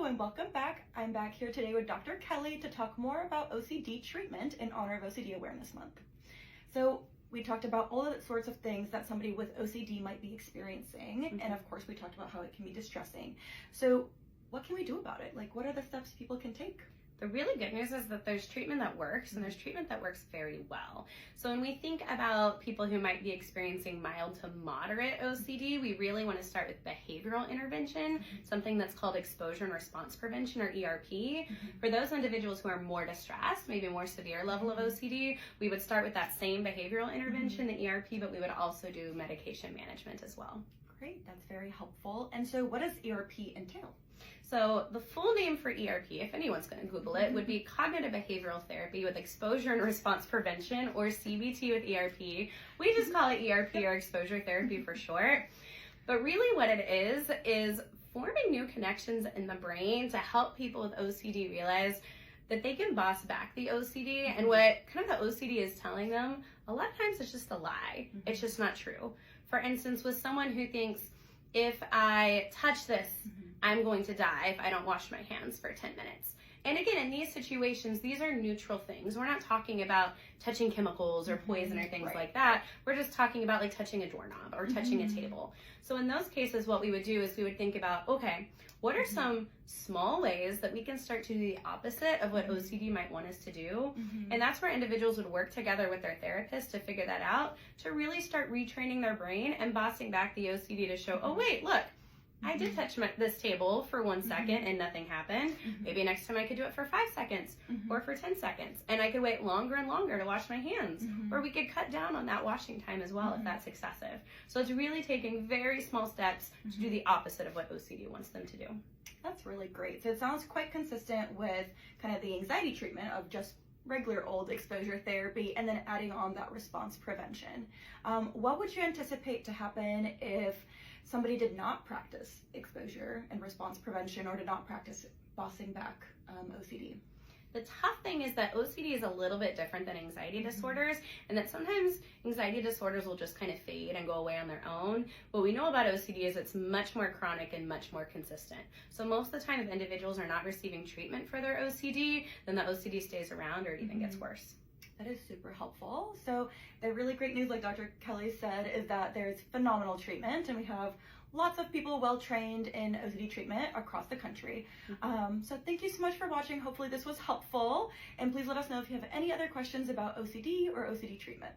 and welcome back. I'm back here today with Dr. Kelly to talk more about OCD treatment in honor of OCD Awareness Month. So we talked about all the sorts of things that somebody with OCD might be experiencing, and of course we talked about how it can be distressing. So what can we do about it? Like, what are the steps people can take? The really good news is that there's treatment that works, and there's treatment that works very well. So when we think about people who might be experiencing mild to moderate OCD, we really want to start with behavioral intervention, something that's called exposure and response prevention, or ERP. For those individuals who are more distressed, maybe a more severe level of OCD, we would start with that same behavioral intervention, the ERP, but we would also do medication management as well. Great, that's very helpful. And so what does ERP entail? So the full name for ERP, if anyone's going to Google it, would be Cognitive Behavioral Therapy with Exposure and Response Prevention, or CBT with ERP. We just call it ERP, or Exposure Therapy for short. But really what it is forming new connections in the brain to help people with OCD realize that they can boss back the OCD, and what kind of the OCD is telling them, a lot of times it's just a lie. It's just not true. For instance, with someone who thinks, if I touch this, I'm going to die if I don't wash my hands for 10 minutes. And again, in these situations, these are neutral things. We're not talking about touching chemicals or poison or things like that. We're just talking about like touching a doorknob or touching a table. So in those cases, what we would do is we would think about, okay, what are some small ways that we can start to do the opposite of what OCD might want us to do? And that's where individuals would work together with their therapist to figure that out, to really start retraining their brain and bossing back the OCD to show, oh wait, look, I did touch this table for 1 second and nothing happened. Maybe next time I could do it for 5 seconds or for 10 seconds. And I could wait longer and longer to wash my hands. Or we could cut down on that washing time as well if that's excessive. So it's really taking very small steps to do the opposite of what OCD wants them to do. That's really great. So it sounds quite consistent with kind of the anxiety treatment of just regular old exposure therapy and then adding on that response prevention. What would you anticipate to happen if somebody did not practice exposure and response prevention, or did not practice bossing back OCD? The tough thing is that OCD is a little bit different than anxiety disorders, and that sometimes anxiety disorders will just kind of fade and go away on their own. What we know about OCD is it's much more chronic and much more consistent. So most of the time, if individuals are not receiving treatment for their OCD, then the OCD stays around or it even gets worse. That is super helpful. So the really great news, like Dr. Kelly said, is that there's phenomenal treatment, and we have lots of people well trained in OCD treatment across the country. So thank you so much for watching. Hopefully this was helpful, and please let us know if you have any other questions about OCD or OCD treatment.